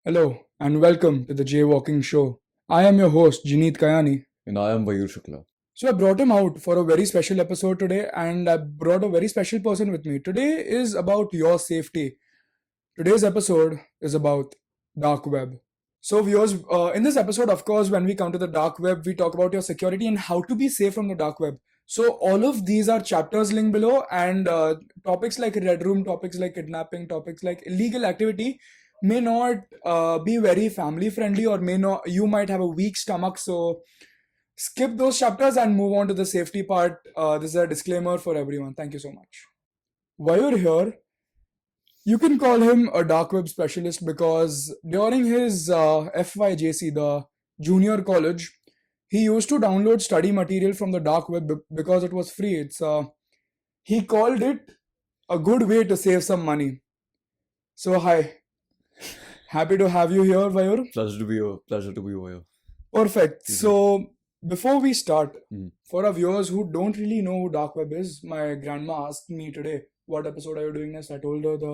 Hello and welcome to the Jaywalking Show. I am your host Jineet Kayani. And I am Wayur Shukla. So I brought him out for a very special episode today, and I brought a very special person with me. Today is about your safety. Today's episode is about dark web. So viewers, in this episode, of course, when we come to the dark web, we talk about your security and how to be safe from the dark web. So all of these are chapters linked below, and topics like red room, topics like kidnapping, topics like illegal activity may not be very family friendly, or may not, you might have a weak stomach. So skip those chapters and move on to the safety part. This is a disclaimer for everyone. Thank you so much. While you're here, you can call him a dark web specialist because during his FYJC, the junior college, he used to download study material from the dark web because it was free. He called it a good way to save some money. So hi, happy to have you here, Wayur. Pleasure to be over here. Perfect. Mhm. So before we start, Mhm. for our viewers who don't really know who dark web is, my grandma asked me today, "What episode are you doing next?" I told her the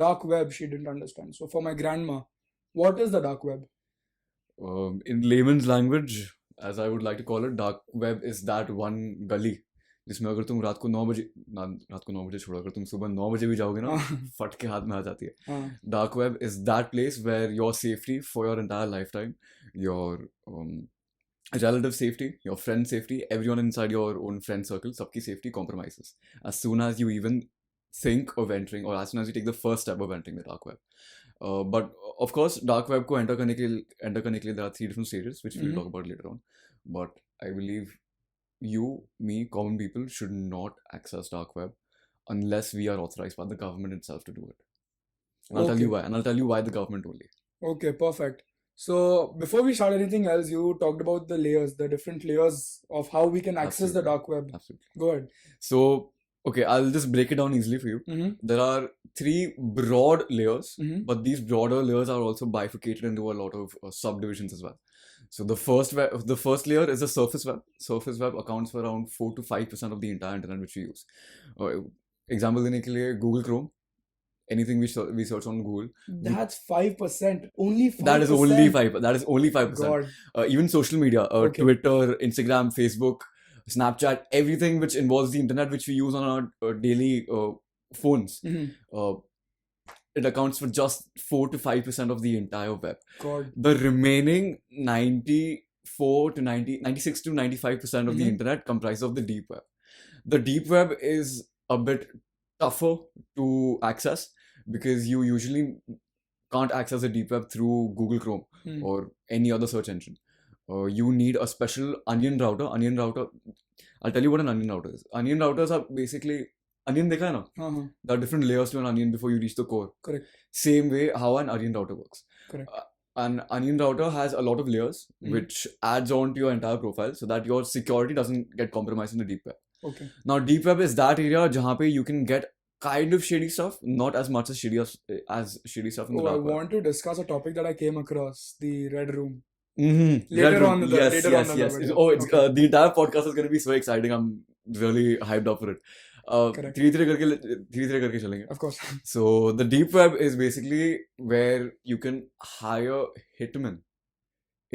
dark web. She didn't understand. So for my grandma, what is the dark web? In layman's language, as I would like to call it, dark web is that one gully जिसमें अगर तुम रात को 9 बजे छोड़ो, अगर तुम सुबह 9 बजे भी जाओगे ना, फट के हाथ में आ जाती है. Dark web is that place where your safety for your entire lifetime, your relative safety, your friend safety, everyone inside your own friend circle, सबकी safety compromises as soon as you even think of entering, or as soon as you take the first step of entering the dark web. But of course, dark web को enter करने के लिए there are 3 different stages, which we'll talk about later on. But I believe you, me, common people should not access dark web unless we are authorized by the government itself to do it. And I'll tell you why. And I'll tell you why the government only. Okay, perfect. So before we start anything else, you talked about the layers, the different layers of how we can access the Absolutely. dark web. Absolutely. Go ahead. So, okay, I'll just break it down easily for you. Mm-hmm. There are 3 broad layers, Mhm. but these broader layers are also bifurcated into a lot of subdivisions as well. So the first layer is the surface web. Surface web accounts for around 4 to 5% of the entire internet which we use. Example देने के लिए Google Chrome. Anything we search on Google. That's 5%. Only 5%. That is only 5. That is only 5%. God. Even social media, Okay. Twitter, Instagram, Facebook, Snapchat, everything which involves the internet which we use on our daily phones. Mhm. It accounts for just 4 to 5% of the entire web. God. The remaining 96 to 95% of the Mhm. internet comprises of the deep web. The deep web is a bit tougher to access because you usually can't access the deep web through Google Chrome Hmm. or any other search engine. You need a special onion router. I'll tell you what an onion router is. Onion routers are basically, onion dekha hai na? Uh-huh. There are different layers to an onion before you reach the core. Correct. Same way how an onion router works. Correct. An onion router has a lot of layers Mhm. which adds on to your entire profile so that your security doesn't get compromised in the deep web. Okay. Now, deep web is that area jahan pe you can get kind of shady stuff, not as much as shady stuff in the Oh, I dark web. want to discuss a topic that I came across, the red room. Mm-hmm. Later on in the- yes, later yes, on in the yes. video. Oh, it's Okay. the entire podcast is going to be so exciting. I'm really hyped up for it. Correct. धीरे धीरे करके चलेंगे. Of course. So the deep web is basically where you can hire hitmen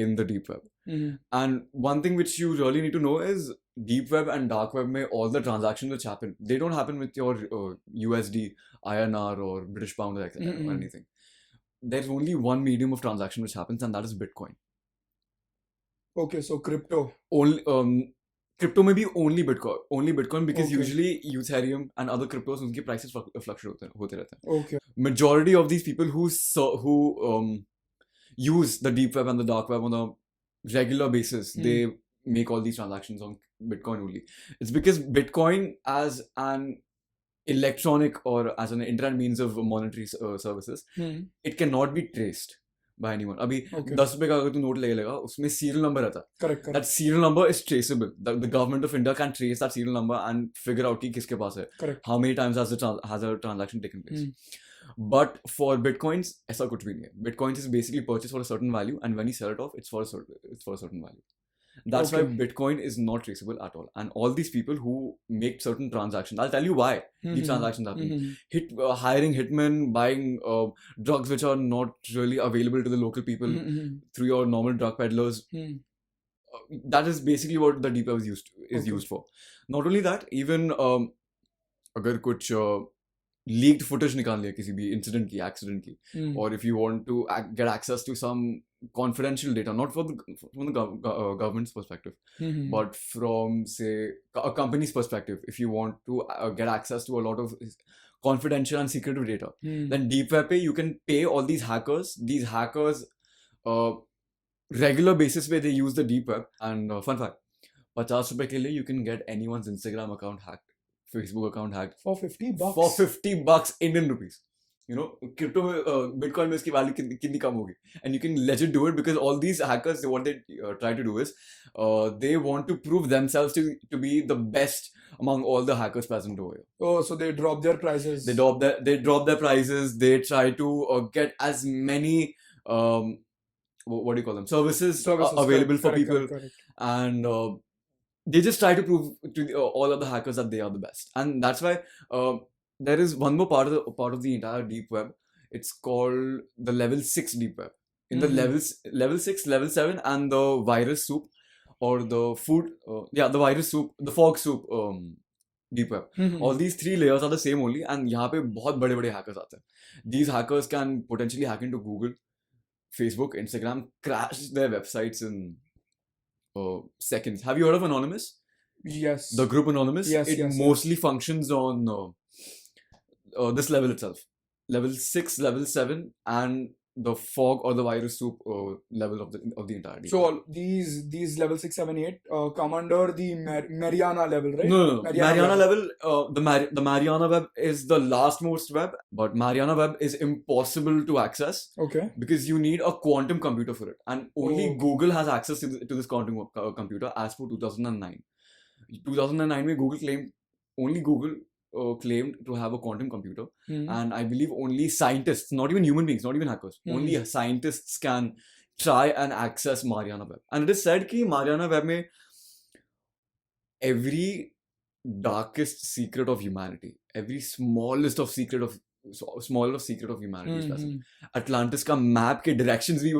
in the deep web. Mhm. And one thing which you really need to know is deep web and dark web may all the transactions which happen, they don't happen with your USD, INR or British pound or Mhm. anything. There's only one medium of transaction which happens, and that is Bitcoin. Okay, so crypto. Only crypto may be only Bitcoin because Okay. usually Ethereum and other cryptos उनके prices fluctuate होते रहते हैं. Okay. Majority of these people who use the deep web and the dark web on a regular basis, they make all these transactions on Bitcoin only. It's because Bitcoin as an electronic or as an internet means of monetary services, Hmm. it cannot be traced by anyone. अभी Okay. 10 रुपए का अगर तू note लेगा उसमें serial number रहता है. Correct. Correct. That serial number is traceable. The government of India can trace that serial number and figure out कि किसके पास है. Correct. How many times has a transaction taken place. Hmm. But for Bitcoins, ऐसा कुछ भी नहीं है. Bitcoins is basically purchased for a certain value, and when you sell it off, it's for a certain value. That's why Okay. Bitcoin is not traceable at all. And all these people who make certain transactions, I'll tell you why these transactions happen. Hiring hitmen, buying drugs which are not really available to the local people through your normal drug peddlers. That is basically what the deep web is used for. Not only that, even अगर कुछ leaked footage निकाल लिया किसी भी incident की, accident की, or if you want to get access to some confidential data, not from the government's perspective, but from, say, a company's perspective, if you want to get access to a lot of confidential and secretive data, then deep web पे you can pay all these hackers. These hackers, regular basis where they use the deep web. And fun fact, 50 रुपए के लिए you can get anyone's Instagram account hacked, Facebook account hacked For $50? for $50 Indian rupees. You know, crypto में Bitcoin में इसकी value कितनी कम होगी, and you can legit do it because all these hackers, what they try to do is they want to prove themselves to be the best among all the hackers present over here. Oh, so they drop their prices. They drop their prices. They try to get as many what do you call them, services available for people, and they just try to prove to all other hackers that they are the best. And that's why there is one more part of the entire deep web. It's called the level 6 deep web. In the level 6, level 7, and the virus soup, or the food, the virus soup, the fog soup deep web. All these 3 layers are the same only, and यहाँ पे बहुत बड़े hackers आते हैं. These hackers can potentially hack into Google, Facebook, Instagram, crash their websites in seconds. Have you heard of Anonymous? Yes. The group Anonymous? Yes, it mostly functions on this level itself. Level 6, level 7, and the fog or the virus soup level of the entire deep. So all these level 6, 7, 8 come under the Mariana level, right? No. Mariana level, the Mariana Web is the last most web, but Mariana Web is impossible to access. Okay. Because you need a quantum computer for it, and only Google has access to this quantum computer as for 2009. 2009 में Google claimed to have a quantum computer, and I believe only scientists, not even human beings, not even hackers, only scientists can try and access Mariana Web. And it is said that Mariana Web में every darkest secret of humanity, every smallest of secret of humanity is present. Atlantis का map के directions भी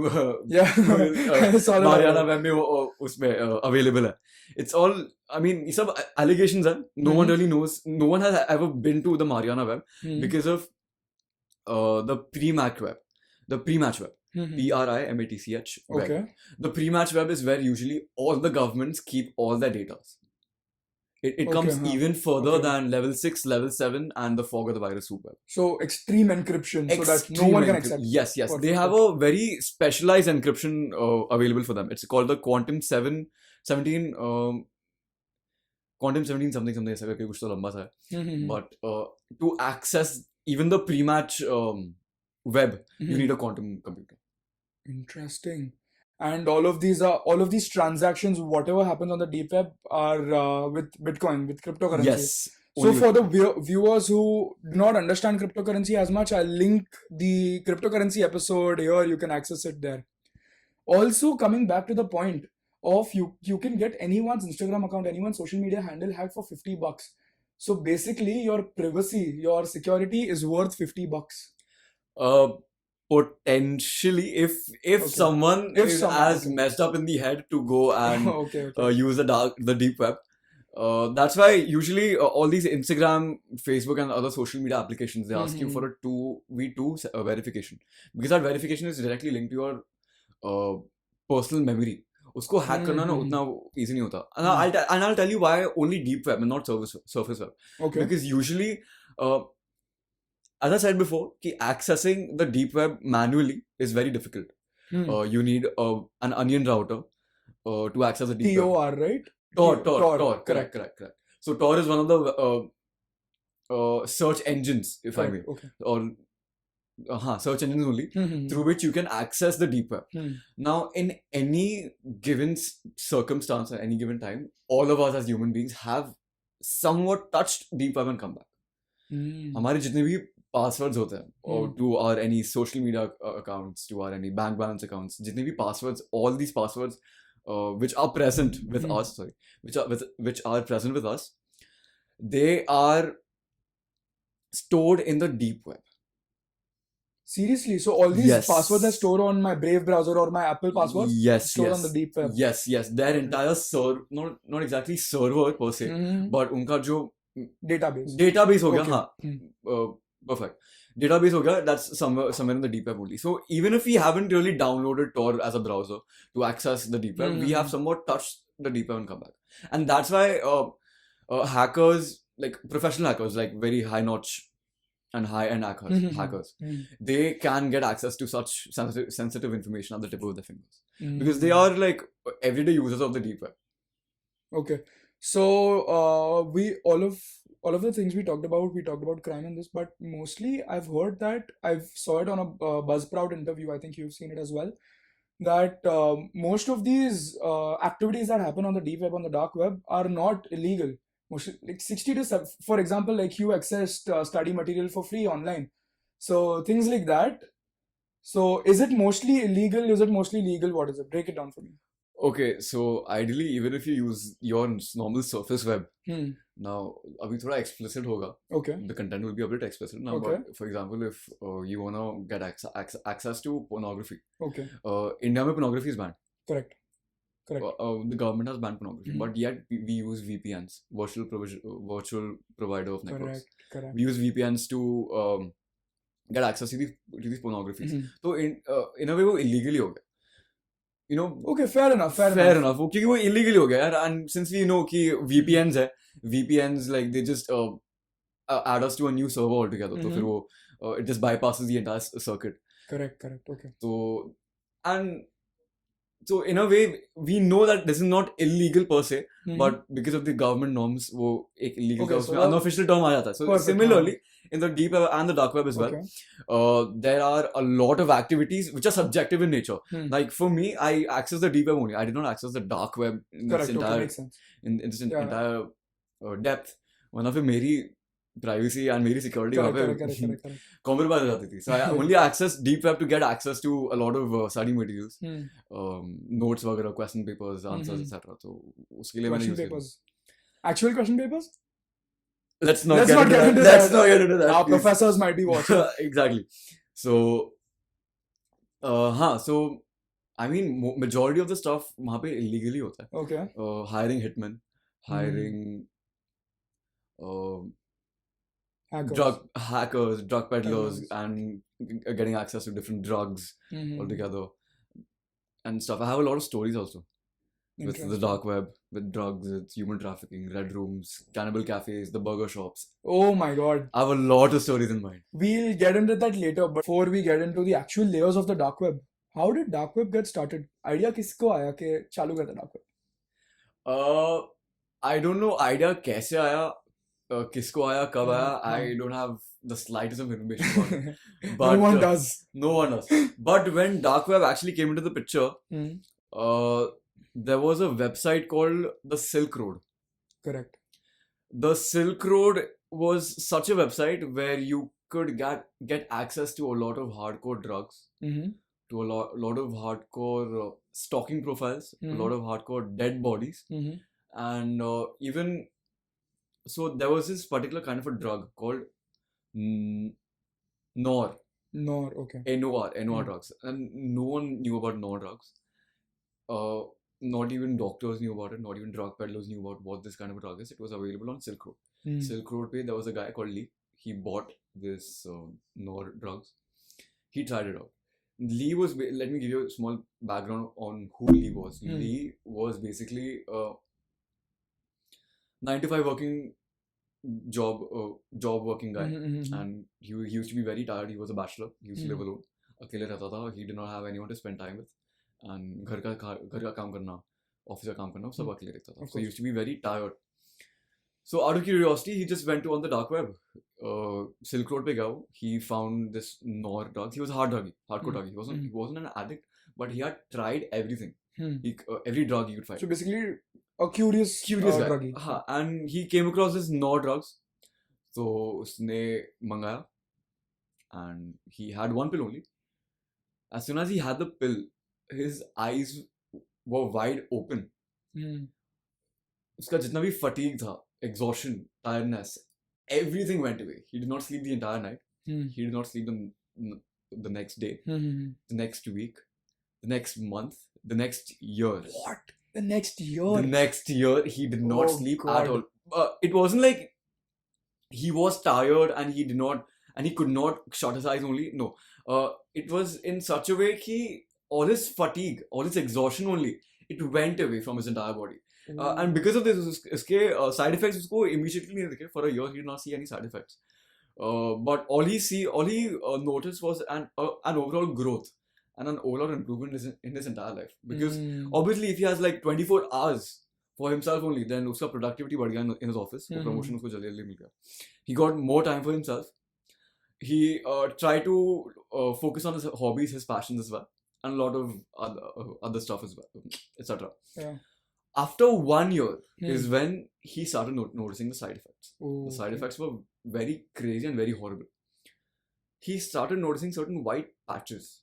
Mariana Web में उसमें available है. It's all, I mean, ये सब allegations हैं. No one really knows. No one has ever been to the Mariana Web because of the pre-match web. The pre-match web. PRIMATCH web. Okay. The pre-match web is where usually all the governments keep all their data. It comes even further than level 6, level 7, and the fog of the virus soup web. So extreme encryption, so that no one can access. Yes. They have a very specialized encryption available for them. It's called the Quantum 17 Quantum 17 something ऐसा करके कुछ तो लंबा सा है. But to access even the pre-match web, you need a quantum computer. Interesting. And all of these transactions, whatever happens on the deep web, are with Bitcoin, with cryptocurrency. Yes. So for the viewers who do not understand cryptocurrency as much, I'll link the cryptocurrency episode here. You can access it there. Also, coming back to the point of you can get anyone's Instagram account, anyone's social media handle hacked for $50. So basically, your privacy, your security is worth $50. Potentially, if someone is as messed up in the head to go and use the deep web. That's why usually all these Instagram, Facebook, and other social media applications, they ask you for a 2v2 verification, because that verification is directly linked to your personal memory. उसको hack करना ना उतना easy नहीं होता. And I'll tell you why only deep web and not surface web. Okay. Because usually, as I said before, accessing the deep web manually is very difficult. You need an onion router to access the deep web. TOR, right? Tor. Correct. So Tor is one of the search engines, if I may. Okay. Or search engines only, through which you can access the deep web. Now, in any given circumstance at any given time, all of us as human beings have somewhat touched deep web and come back. हमारे जितने भी passwords होते हैं, or to our any social media accounts, to our any bank balance accounts, जितने भी passwords, all these passwords which are present with us, sorry, which are present with us, they are stored in the deep web. Seriously, so all these Yes. passwords are stored on my Brave browser or my Apple passwords? Yes, stored yes. on the deep web. Yes, their Okay. entire server, not exactly server per se, but उनका जो database हो गया, Okay. हाँ, perfect. Database हो गया, that's somewhere in the deep web only. So even if we haven't really downloaded Tor as a browser to access the deep web, we have somewhat touched the deep web and come back. And that's why hackers, like professional hackers, like very high-notch and high-end hackers, they can get access to such sensitive information at the tip of their fingers. Because they are like everyday users of the deep web. Okay. So we all of the things we talked about crime in this, but mostly I've heard that I've saw it on a Buzzsprout interview. I think you've seen it as well. That most of these activities that happen on the deep web, on the dark web, are not illegal. Mostly, like 60 to 7, for example, like you accessed study material for free online. So things like that. So is it mostly illegal? Is it mostly legal? What is it? Break it down for me. Okay, so ideally, even if you use your normal surface web, now अभी थोड़ा explicit होगा. Okay. The content will be a bit explicit now. Okay. But for example, if you wanna get access to pornography, Okay. India में pornography is banned. Correct. The government has banned pornography, but yet we use VPNs, virtual provider of networks. Correct. We use VPNs to get access to these pornographies. So in a way वो illegally हो गया. You know, Okay, fair enough. वो क्योंकि वो illegally हो गया यार, and since we know कि VPNs है, VPNs like they just add us to a new server altogether, तो फिर वो it just bypasses the entire circuit. Correct. Okay. So in a way we know that this is not illegal per se, but because of the government norms वो एक illegal का उसमें unofficial term आ जाता है. So similarly in the deep web and the dark web as well, there are a lot of activities which are subjective in nature. Like for me, I access the deep web only. I did not access the dark web in this entire entire depth. वरना फिर मेरी privacy and मेरी security वहाँ पे compromise हो जाती थी. So I only access deep web to get access to a lot of study materials, notes वगैरह, question papers, answers, etc. So उसके लिए मैंने use किया. Actual question papers? Let's not get into that. Our professors might be watching. Exactly. So, so I mean, majority of the stuff वहाँ पे illegally होता है. Okay. Hiring hitmen, hiring hackers, drug peddlers, and getting access to different drugs altogether and stuff. I have a lot of stories also. With the dark web, with drugs, with human trafficking, red rooms, cannibal cafes, the burger shops. Oh my god. I have a lot of stories in mind. We'll get into that later, but before we get into the actual layers of the dark web, how did dark web get started? Idea किसको आया कि चालू करते dark web? I don't know idea कैसे आया, किसको आया, कब आया. I don't have the slightest of information about it. But, no one does. No one does. But when dark web actually came into the picture, there was a website called the Silk Road. Correct. The Silk Road was such a website where you could get access to a lot of hardcore drugs, to a lot of hardcore stalking profiles, a lot of hardcore dead bodies, and even so there was this particular kind of a drug called NOR. Okay. NOR drugs, and no one knew about NOR drugs. Not even doctors knew about it, not even drug peddlers knew about what this kind of a drug is. It was available on Silk Road. Silk Road pe there was a guy called Lee. He bought this NOR drugs. He tried it out. Lee was, let me give you a small background on who Lee was. Lee was basically a 9-to-5 working job working guy, and he used to be very tired. He was a bachelor. He used to live alone. अकेले रहता था. He did not have anyone to spend time with. And घर का काम करना, office का काम करना, सब अकेले देखता था. So he used to be very tired. So out of curiosity, he just went on the dark web. Silk Road पे गया. He found this NOR drugs. He was a hardcore druggie. He wasn't an addict, but he had tried everything. Every drug he could find. So basically, a curious guy. Druggie. And he came across this NOR drugs. So उसने मंगाया, and he had one pill only. As soon as he had the pill, his eyes were wide open. Hmm. उसका जितना भी fatigue था, exhaustion, tiredness, everything went away. He did not sleep the entire night. Hmm. He did not sleep the next day, Hmm. the next week, the next month, the next year. What? The next year? The next year, he did not Oh, sleep God. at all. It wasn't like he was tired and he could not shut his eyes only. No. It was in such a way कि all his fatigue, all his exhaustion only, it went away from his entire body. And because of this, इसके side effects उसको immediately नहीं दिखे. For a year, he did not see any side effects. But all he noticed was an overall growth and an overall improvement in his entire life. Because obviously, if he has like 24 hours for himself only, then उसका productivity बढ़ गया in his office. वो promotion उसको जल्दी जल्दी मिल गया. He got more time for himself. He tried to focus on his hobbies, his passions as well, and a lot of other stuff as well, etc. Yeah. After 1 year is when he started noticing the side effects. Oh, The side effects were very crazy and very horrible. He started noticing certain white patches.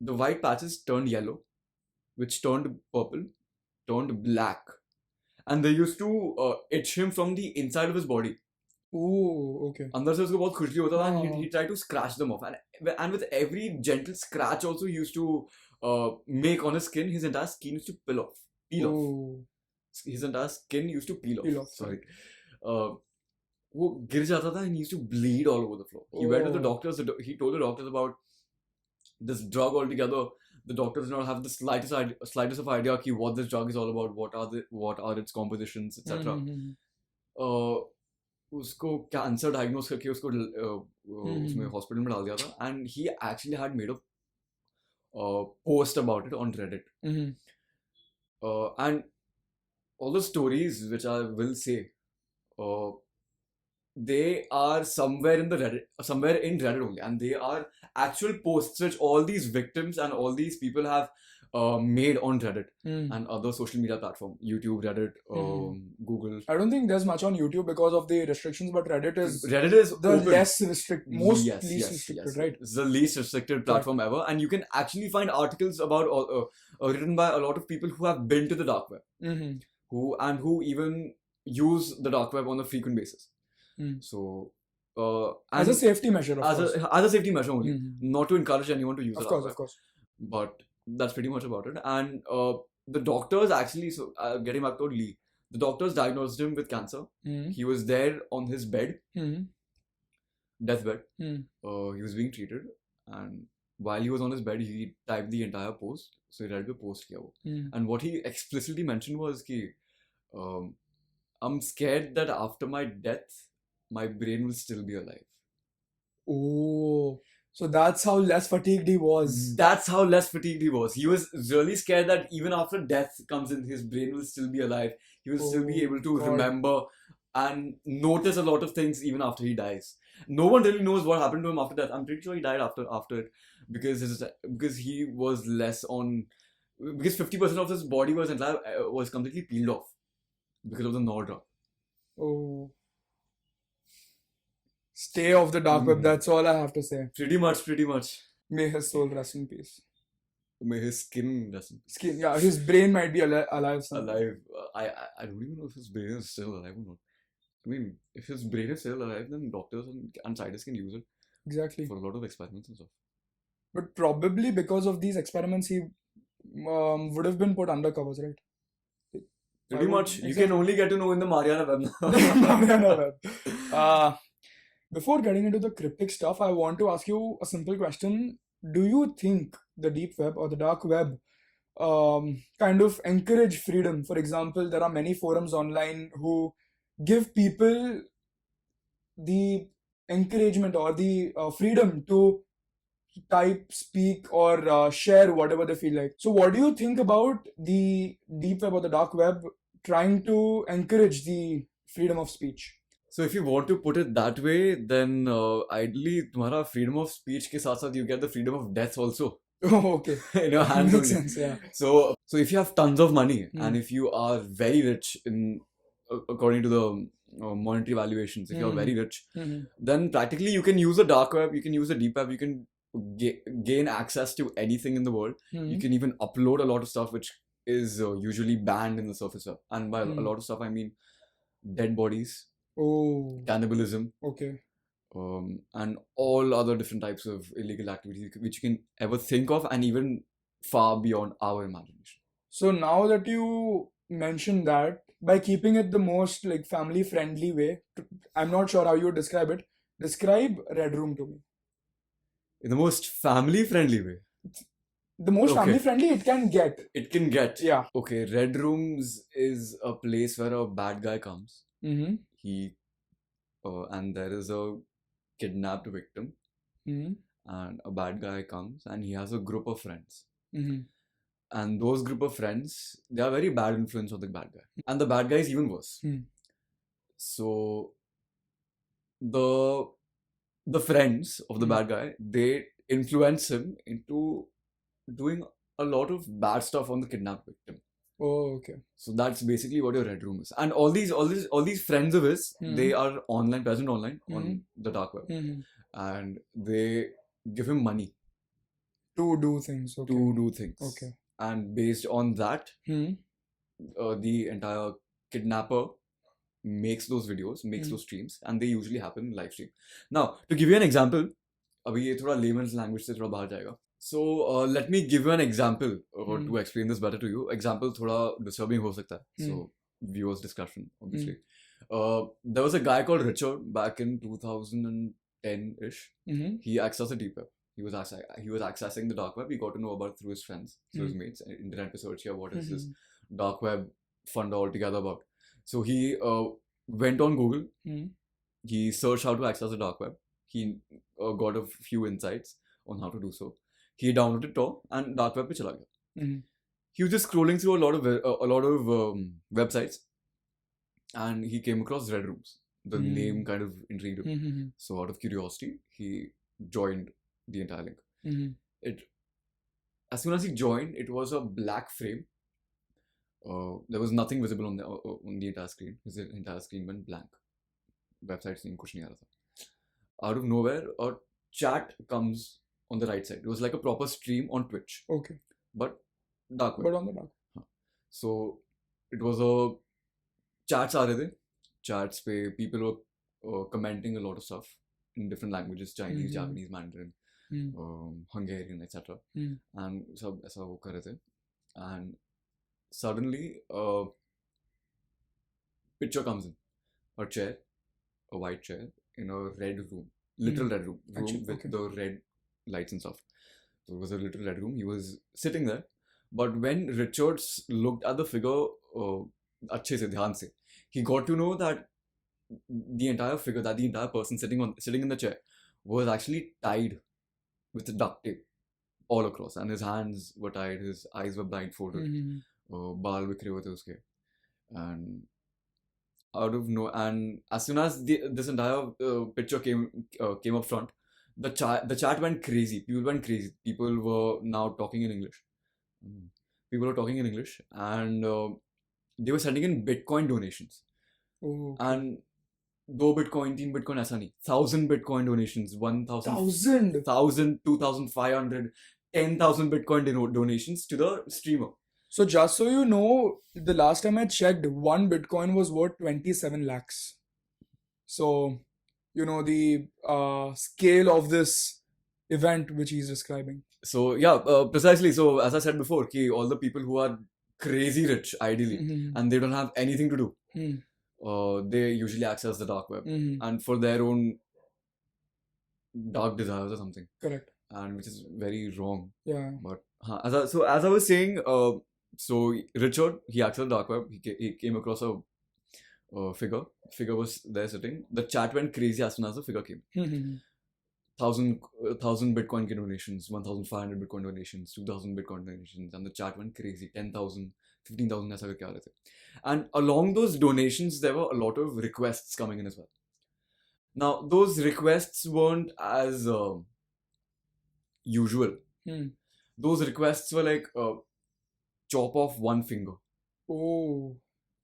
The white patches turned yellow, which turned purple, turned black. And they used to itch him from the inside of his body. Oh, okay. अंदर से उसको बहुत खुजली होता था, and हाँ. he tried to scratch them off, and with every gentle scratch also he used to make on his skin, his entire skin used to peel off. Oh. His entire skin used to peel Peel off. off, Sorry. वो गिर जाता था, and he used to bleed all over the floor. He went to the Oh. doctors. He told the doctors about this drug altogether. The doctors did not have the slightest of idea कि what this drug is all about, what are its compositions, etc. उसको cancer diagnose करके उसको उसमें hospital में डाल दिया था, and he actually had made a post about it on Reddit. And all the stories which I will say, they are somewhere in Reddit only, and they are actual posts which all these victims and all these people have made on Reddit and other social media platform, YouTube, Reddit, Google. I don't think there's much on YouTube because of the restrictions, but Reddit is the open. Least restricted, least restricted, right? It's the least restricted platform ever, and you can actually find articles about written by a lot of people who have been to the dark web, who even use the dark web on a frequent basis. So as a safety measure, as a safety measure only, not to encourage anyone to use of the course, dark of course. But that's pretty much about it. And the doctors actually, so getting back to Lee, the doctors diagnosed him with cancer. He was there on his bed, deathbed. He was being treated, and while he was on his bed, he typed the entire post. So he read the post kiya wo. And what he explicitly mentioned was कि I'm scared that after my death, my brain will still be alive. Oh, so that's how less fatigued he was. That's how less fatigued he was. He was really scared that even after death comes in, his brain will still be alive. He will still be able to remember and notice a lot of things even after he dies. No one really knows what happened to him after death. I'm pretty sure he died after it because he was less on, because 50% of his body was completely peeled off because of the Nord drug. Oh. Stay off the dark web, that's all I have to say. Pretty much. May his soul rest in peace. May his skin rest in peace. Skin, yeah, his brain might be alive. Alive. I don't even know if his brain is still alive or not. I mean, if his brain is still alive, then doctors and scientists can use it. Exactly. For a lot of experiments and stuff. But probably because of these experiments, he would have been put under covers, right? Pretty much. You can only get to know in the Mariana Web now. Mariana Web. Before getting into the cryptic stuff, I want to ask you a simple question. Do you think the deep web or the dark web kind of encourage freedom? For example, there are many forums online who give people the encouragement or the freedom to type, speak, or share whatever they feel like. So what do you think about the deep web or the dark web trying to encourage the freedom of speech? So if you want to put it that way, then ideally, तुम्हारा freedom of speech के साथ-साथ you get the freedom of death also. Oh, okay. In your hands Makes only. sense, yeah. So if you have tons of money and if you are very rich in according to the monetary valuations, if you are very rich, then practically you can use the dark web, you can use the deep web, you can gain access to anything in the world. You can even upload a lot of stuff which is usually banned in the surface web. And by a lot of stuff, I mean dead bodies, Oh, cannibalism, okay. and all other different types of illegal activities which you can ever think of, and even far beyond our imagination. So now that you mentioned that, by keeping it the most like family friendly way, I'm not sure how you would describe it. Describe Red Room to me. In the most family friendly way. The most Okay. family friendly it can get. It can get. Yeah. Okay, Red Rooms is a place where a bad guy comes. Mm-hmm. And there is a kidnapped victim, Mm-hmm. and a bad guy comes, and he has a group of friends. Mm-hmm. And those group of friends, they are very bad influence of the bad guy. And the bad guy is even worse. So the friends of the bad guy, they influence him into doing a lot of bad stuff on the kidnapped victim. Oh, okay. So that's basically what your Red Room is. And all these friends of his, they are present online on the dark web, and they give him money to do things. Okay. to do things. Okay. And based on that, the entire kidnapper makes those videos, makes those streams, and they usually happen live stream. Now, to give you an example, अभी ये थोड़ा layman's language से थोड़ा बाहर जाएगा. So let me give you an example to explain this better to you. Example थोड़ा disturbing हो सकता है. So viewers' discussion, obviously. There was a guy called Richard back in 2010-ish. He accessed the deep web. He was accessing the dark web. He got to know about it through his friends, through his mates. Internet पे search किया, what is this dark web fund altogether about? So he went on Google. He searched how to access the dark web. He got a few insights on how to do so. He downloaded Tor and dark web पे चला गया. He was just scrolling through a lot of websites, and he came across Red Rooms. The name kind of intrigued him. So out of curiosity, he joined the entire link. As soon as he joined, it was a black frame. There was nothing visible on the entire screen. His entire screen went blank. Website से कुछ नहीं आ रहा था. Out of nowhere, a chat comes on the right side. It was like a proper stream on Twitch. Okay. But dark web. But on the dark. So it was a chats आ रहे थे. Chats पे people were commenting a lot of stuff in different languages: Chinese, Japanese, Mandarin, Hungarian, etc. And सब ऐसा वो कर रहे थे. And suddenly a picture comes in, a chair, a white chair in a red room, literal red room with the red lights and stuff. So it was a literal red room. He was sitting there, but when Richards looked at the figure अच्छे से ध्यान से, he got to know that the entire figure, that the entire person sitting in the chair was actually tied with duct tape all across, and his hands were tied, his eyes were blindfolded, बाल बिखरे हुए थे उसके, and and as soon as this entire picture came up front, the chat went crazy. People went crazy. People were now talking in English. And they were sending in Bitcoin donations. And 2 Bitcoin, 3 Bitcoin, ऐसा नहीं. 1,000 Bitcoin donations, 1,000, 2,500, 10,000 Bitcoin donations to the streamer. So just so you know, the last time I checked, 1 Bitcoin was worth 27 lakhs. So, you know, the scale of this event which he's describing. So, yeah, precisely. So, as I said before, all the people who are crazy rich, ideally, and they don't have anything to do, they usually access the dark web. And for their own dark desires or something. Correct. And which is very wrong. Yeah. But, as I was saying, so Richard, he accessed the dark web. He came across a figure. Figure was there sitting. The chat went crazy as soon as the figure came. 1,000 Bitcoin donations, 1,500 Bitcoin donations, 2,000 Bitcoin donations, and the chat went crazy. 10,000, 15,000 ऐसा करके आ रहे थे. And along those donations, there were a lot of requests coming in as well. Now, those requests weren't as usual. Those requests were like chop off one finger. Oh.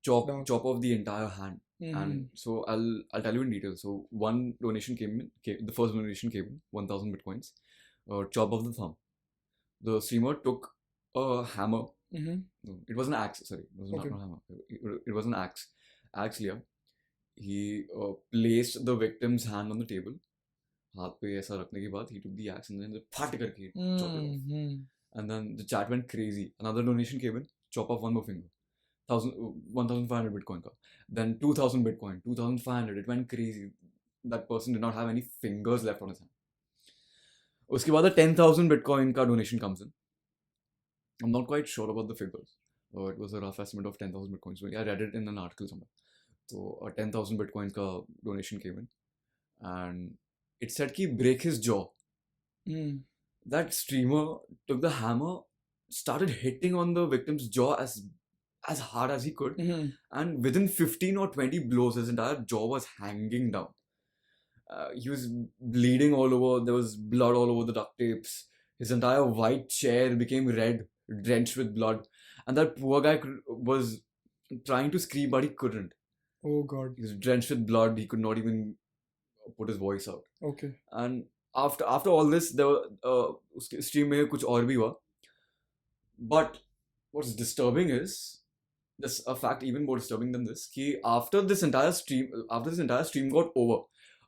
Chop off the entire hand. And so I'll tell you in detail. So one donation came in. The first donation came in, 1,000 Bitcoins. Chop off the thumb. The streamer took a hammer Mm-hmm. No, it was an axe. Sorry, it was Okay. not hammer. It was an axe. Axe लिया. He placed the victim's hand on the table. हाथ पे ऐसा रखने के बाद he took the axe and then फट करके chopped it off. Mm-hmm. And then the chat went crazy. Another donation came in. Chop off one more finger. 1,500 Bitcoin ka. Then 2,000 Bitcoin. 2,500. It went crazy. That person did not have any fingers left on his hand. उसके बाद 10,000 Bitcoin का donation comes in. I'm not quite sure about the figures. It was a rough estimate of 10,000 Bitcoins. I read it in an article somewhere. So 10,000 Bitcoins ka donation came in. And it said ki break his jaw. Mm. That streamer took the hammer, started hitting on the victim's jaw as hard as he could. Mm-hmm. And within 15 or 20 blows, his entire jaw was hanging down. He was bleeding all over. There was blood all over the duct tapes. His entire white chair became red, drenched with blood. And that poor guy was trying to scream, but he couldn't. Oh God. He was drenched with blood. He could not even put his voice out. Okay. And after all this, there were stream में कुछ और भी हुआ. But what's disturbing is this a fact even more disturbing than this. कि after this entire stream got over,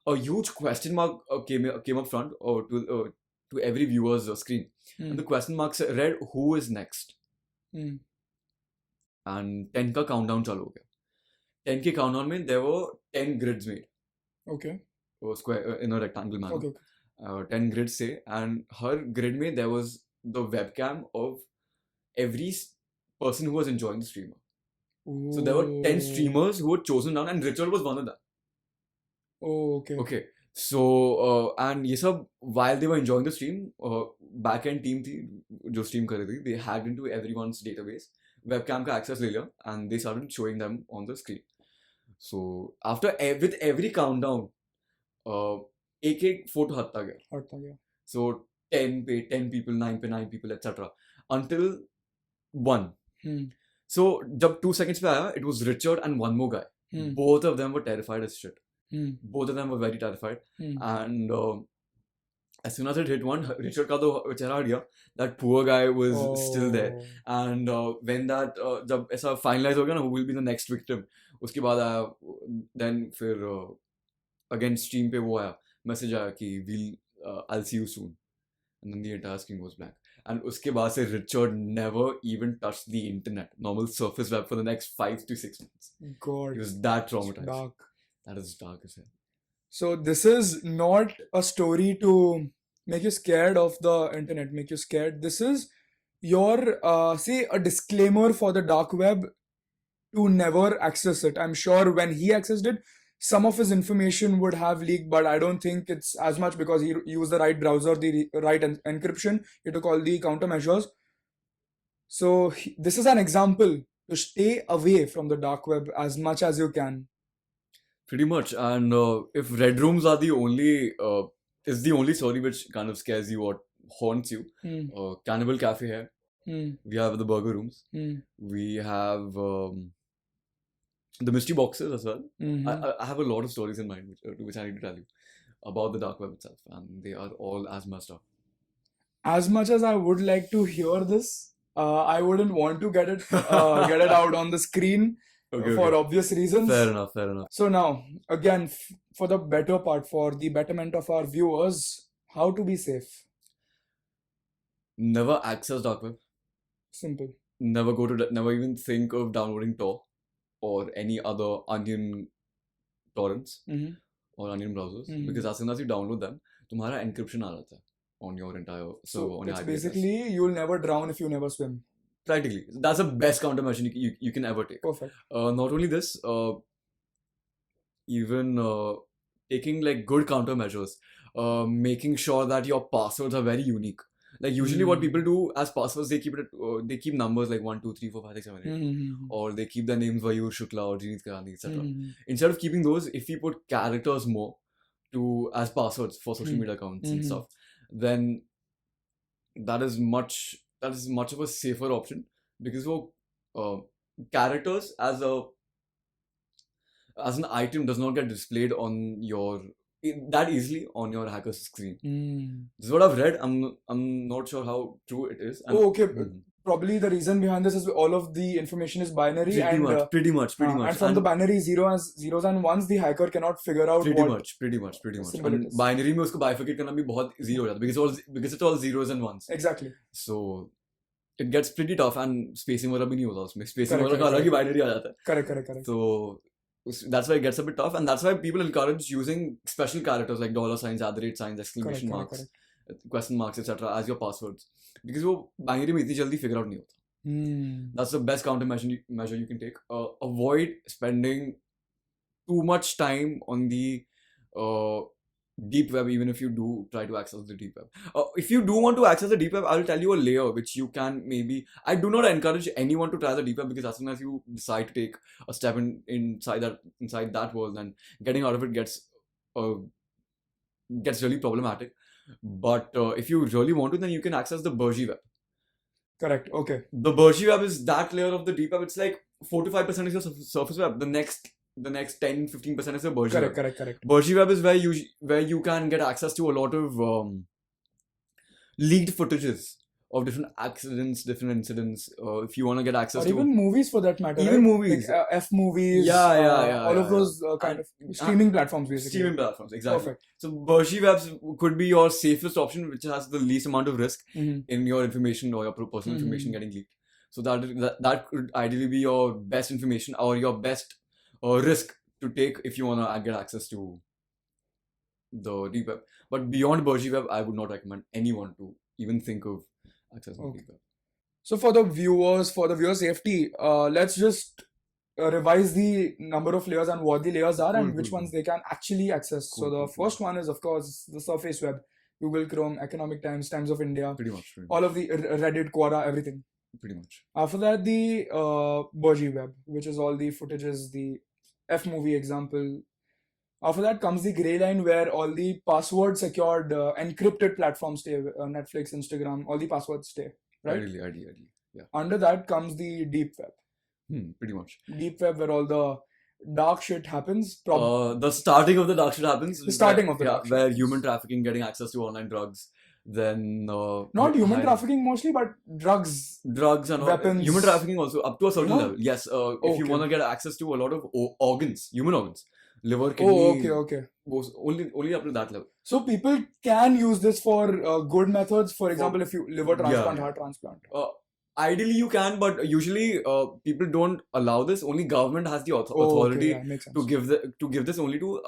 a huge question mark came up front to every viewer's screen. Mm. And the question mark read, who is next? Mm. And 10 का countdown चालू हो गया. 10 के countdown में there were 10 grids made. Okay. Square in a rectangle manner. Okay. 10 grids say, and her grid mein there was the webcam of every person who was enjoying the streamer. Ooh. So there were 10 streamers who were chosen down, and Richard was one of them. Oh, okay. Okay. So and ये सब while they were enjoying the stream, back end team थी जो stream कर रही थी, they hacked into everyone's database, webcam का access ले लिया, and they started showing them on the screen. So after with every countdown, एक photo हटता गया. So 10 पे 10 people, 9 पे 9 people, etc. Until 1. So जब 2 seconds पे आया, it was Richard and one more guy. Both of them were terrified as shit. Both of them were very terrified. And as soon as it hit one, Richard का तो चेहरा हट गया. That poor guy was still there. And when that जब ऐसा finalize हो गया ना, who will be the next victim, उसके बाद आया, then फिर again stream पे वो आया, message आया कि I'll see you soon. And then the entire screen was blank. And उसके बाद से Richard never even touched the internet, normal surface web, for the next 5 to 6 months. God. He was that traumatized. Dark. That is dark as hell. So this is not a story to make you scared of the internet, make you scared. This is your, say, a disclaimer for the dark web to never access it. I'm sure when he accessed it, some of his information would have leaked, but I don't think it's as much because he used the right browser, the right encryption. He took all the countermeasures. So this is an example to stay away from the dark web as much as you can. Pretty much. And if red rooms are the only, is the only story which kind of scares you or haunts you, Cannibal Cafe hai. We have the burger rooms. We have the mystery boxes as well. I have a lot of stories in mind which I need to tell you about the dark web itself, and they are all as messed up. As much as I would like to hear this, I wouldn't want to get it out on the screen for obvious reasons. Fair enough. So now, again, for the better part, for the betterment of our viewers, how to be safe? Never access dark web. Simple. Never even think of downloading Tor or any other onion torrents or onion browsers, because as soon as you download them, तुम्हारा encryption आ जाता है on your entire server. So it's basically you'll never drown if you never swim. Practically, that's the best countermeasure you can ever take. Perfect. Not only this, even taking like good countermeasures, making sure that your passwords are very unique. Like usually what people do as passwords, they keep numbers like 1, 2, 3, 4, 5, 6, 7, 8. Or they keep their names Wayur Shukla or Jeanit Karani, etc. Instead of keeping those, if we put characters more as passwords for social media accounts and stuff, then that is much of a safer option, because characters as an item does not get displayed on your that easily on your hacker's screen. This is what I've read. I'm not sure how true it is. Okay. probably the reason behind this is all of the information is binary, Pretty much. and from the binary zeros and ones, the hacker cannot figure out pretty what much. symbol it And is. binary में उसको bifurcate करना भी बहुत easy हो जाता है because it's all zeros and ones. Exactly. So it gets pretty tough and spacing वाला भी नहीं होता उसमें. Spacing Correct, वाला का correct, अलग ही binary आ जाता है. Correct. So that's why it gets a bit tough, and that's why people encourage using special characters like dollar signs, @, signs, exclamation marks, question marks, etc. as your passwords, because वो binary में इतनी जल्दी figure out नहीं होता. That's the best countermeasure you can take. Avoid spending too much time on the deep web, even if you do try to access the deep web. If you do want to access the deep web, I'll tell you a layer which you can maybe. I do not encourage anyone to try the deep web, because as soon as you decide to take a step inside that world, then getting out of it gets really problematic. But if you really want to, then you can access the Burji web. Correct. Okay. The Burji web is that layer of the deep web. It's like 4 to 5% is your surface web. The next 10-15% is your Burji web. Correct. Burji web is where you can get access to a lot of leaked footages of different accidents, different incidents. If you want to get access or even movies for that matter. Even movies. Like, F movies. All of those kind of streaming platforms, basically. Streaming platforms, exactly. Perfect. So Burji webs could be your safest option, which has the least amount of risk in your information or your personal information getting leaked. So that could ideally be your best information or your best risk to take if you want to get access to the deep web. But beyond Burji web, I would not recommend anyone to even think of accessing the deep web. So for the viewers' safety, let's just revise the number of layers and what the layers are and which ones they can actually access. So the first one is, of course, the surface web. Google, Chrome, Economic Times, Times of India. Pretty much. All of the Reddit, Quora, everything. Pretty much. After that, the Burji web, which is all the footages, the F movie example. After that comes the grey line, where all the password secured encrypted platforms stay. Netflix, Instagram, all the passwords stay. Right? Ideally. Yeah. Under that comes the deep web. Pretty much. Deep web, where all the dark shit happens. The starting of the dark shit happens. The starting of the dark shit. Where human trafficking, getting access to online drugs. Then not human trafficking mostly, but drugs and weapons. Human trafficking also up to a certain level. Yes. If you want to get access to a lot of organs, human organs, liver, kidney. Okay. Only up to that level. So people can use this for good methods. For example, if you liver transplant, heart transplant. Ideally you can, but usually people don't allow this. Only government has the authority to give this only to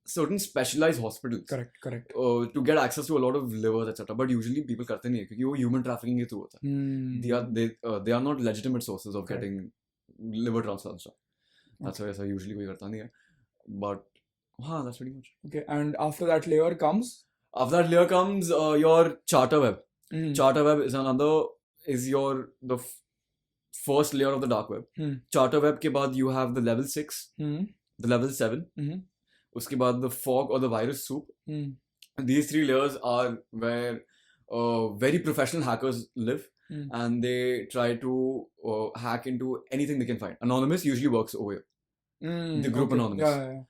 certain specialized hospitals. Correct. To get access to a lot of livers, etc. But usually people करते नहीं है क्योंकि वो human trafficking के through होता है. They are not legitimate sources of getting liver transplants. That's why ऐसा usually कोई करता नहीं है. But that's pretty much. Okay, and after that layer comes? After that layer comes your charter web. Charter web is the first layer of the dark web. Charter web के बाद you have the level 6, the level 7. उसके बाद the fog or the virus soup. These 3 layers are where very professional hackers live, and they try to hack into anything they can find. Anonymous usually works over here. The group Anonymous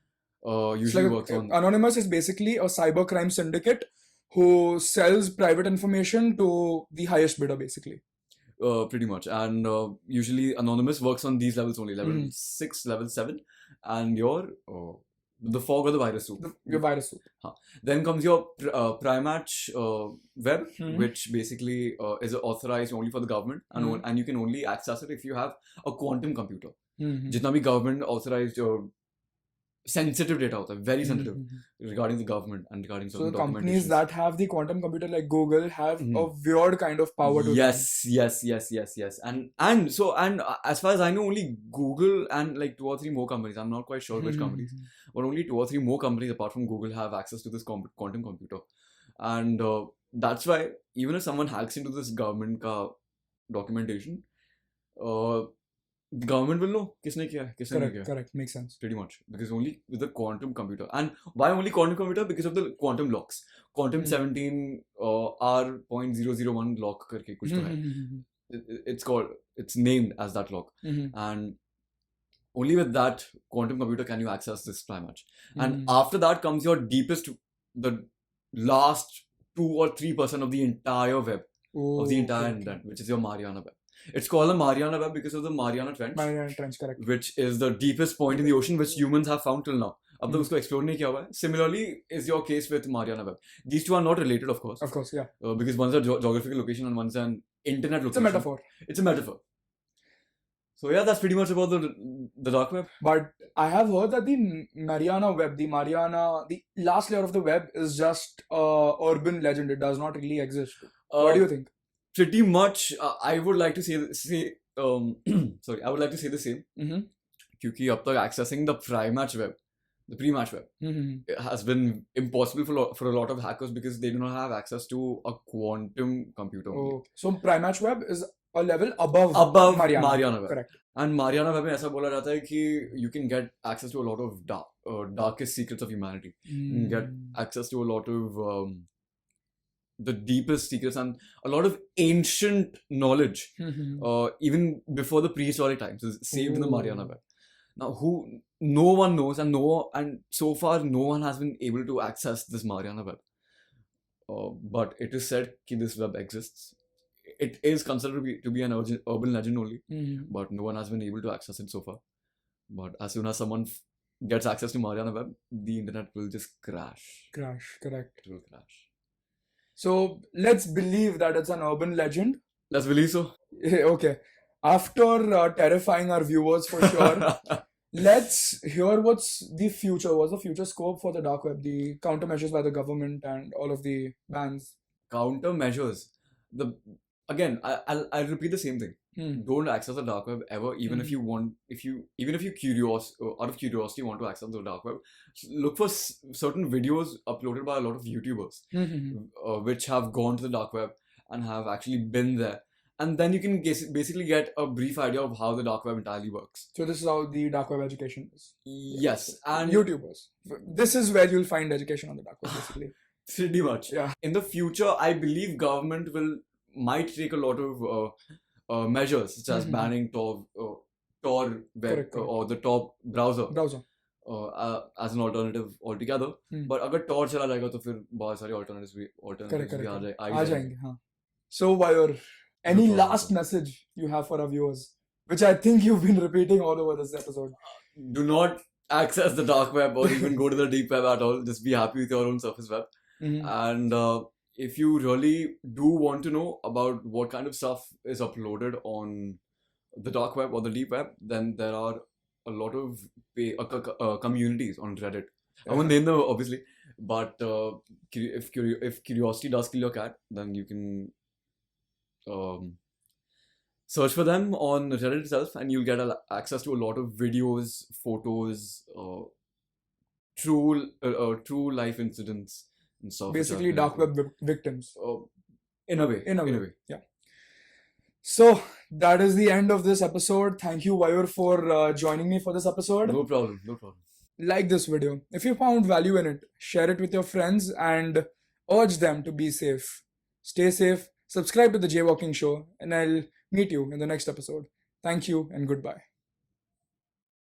usually works on. Anonymous is basically a cybercrime syndicate who sells private information to the highest bidder, basically. Pretty much. And usually Anonymous works on these levels only, level 6, level 7, and your the fog or the virus soup. Your virus soup. Then comes your Primatch web, which basically is authorized only for the government, and you can only access it if you have a quantum computer. जितना भी government authorized sensitive data होता है, very sensitive regarding the government and regarding certain documentations. So companies that have the quantum computer like Google have a weird kind of power to them. Yes. And as far as I know, only Google and like 2 or 3 more companies, I'm not quite sure which companies, but only 2 or 3 more companies apart from Google have access to this quantum computer. And that's why even if someone hacks into this government ka documentation, the government will know kisne kiya hai. Correct, makes sense. Pretty much, because only with the quantum computer. And why only quantum computer? Because of the quantum locks. Quantum 17 R.001 lock karke kuch to hai. It's named as that lock. And only with that quantum computer can you access this Primatch. And after that comes your deepest, the last 2 or 3% of the entire web, of the entire internet, which is your Mariana Web. It's called the Mariana Web because of the Mariana Trench, Mariana Trench, correct. which is the deepest point in the ocean which humans have found till now. अब तक Hmm. उसको explore नहीं किया हुआ है. Similarly, is your case with Mariana Web. These two are not related, of course, Of course, yeah. because one's a geographical location and one's an internet It's a location. metaphor. It's a metaphor. So yeah, that's pretty much about the dark web. But I have heard that the Mariana Web, the last layer of the web is just urban legend. It does not really exist. What do you think? Pretty much, I would like to say sorry, I would like to say the same. Mm-hmm. क्योंकि अब तक accessing the pre-match web, Mm-hmm. it has been impossible for a lot of hackers because they do not have access to a quantum computer. Oh, so Primatch Web is a level above Mariana Web. Correct. And Mariana Web में ऐसा बोला जाता है कि you can get access to a lot of darkest secrets of humanity. You can get access to a lot of the deepest secrets and a lot of ancient knowledge, even before the prehistoric times, is saved in the Mariana Web. Now, no one knows, and so far no one has been able to access this Mariana Web. But it is said that this web exists. It is considered to be an urban legend only, but no one has been able to access it so far. But as soon as someone gets access to Mariana Web, the internet will just crash. Correct. It will crash. So let's believe that it's an urban legend. Let's believe so. Okay. After terrifying our viewers for sure, let's hear what's the future scope for the dark web, the countermeasures by the government and all of the bans. Countermeasures. Again, I'll repeat the same thing. Don't access the dark web ever, even if you want, even if you out of curiosity want to access the dark web. Look for certain videos uploaded by a lot of YouTubers, which have gone to the dark web and have actually been there. And then you can basically get a brief idea of how the dark web entirely works. So this is how the dark web education is. Yes, and YouTubers. This is where you'll find education on the dark web, basically. Pretty much. Yeah. In the future, I believe government might take a lot of measures, such as banning Tor web or the Tor browser. As an alternative altogether. But अगर Tor चला जाएगा तो फिर बहुत सारे alternatives भी आ जाएंगे. हाँ. So Wayur, any last message you have for our viewers, which I think you've been repeating all over this episode? Do not access the dark web or even go to the deep web at all. Just be happy with your own surface web. And if you really do want to know about what kind of stuff is uploaded on the dark web or the deep web, then there are a lot of communities on Reddit. I won't name them obviously, but if curiosity does kill your cat, then you can search for them on Reddit itself, and you'll get access to a lot of videos, photos, true life incidents and stuff. Basically, dark web victims. In a way. Yeah. So that is the end of this episode. Thank you, Wayur, for joining me for this episode. No problem. Like this video. If you found value in it, share it with your friends and urge them to be safe. Stay safe. Subscribe to the Jaywalking Show, and I'll meet you in the next episode. Thank you and goodbye.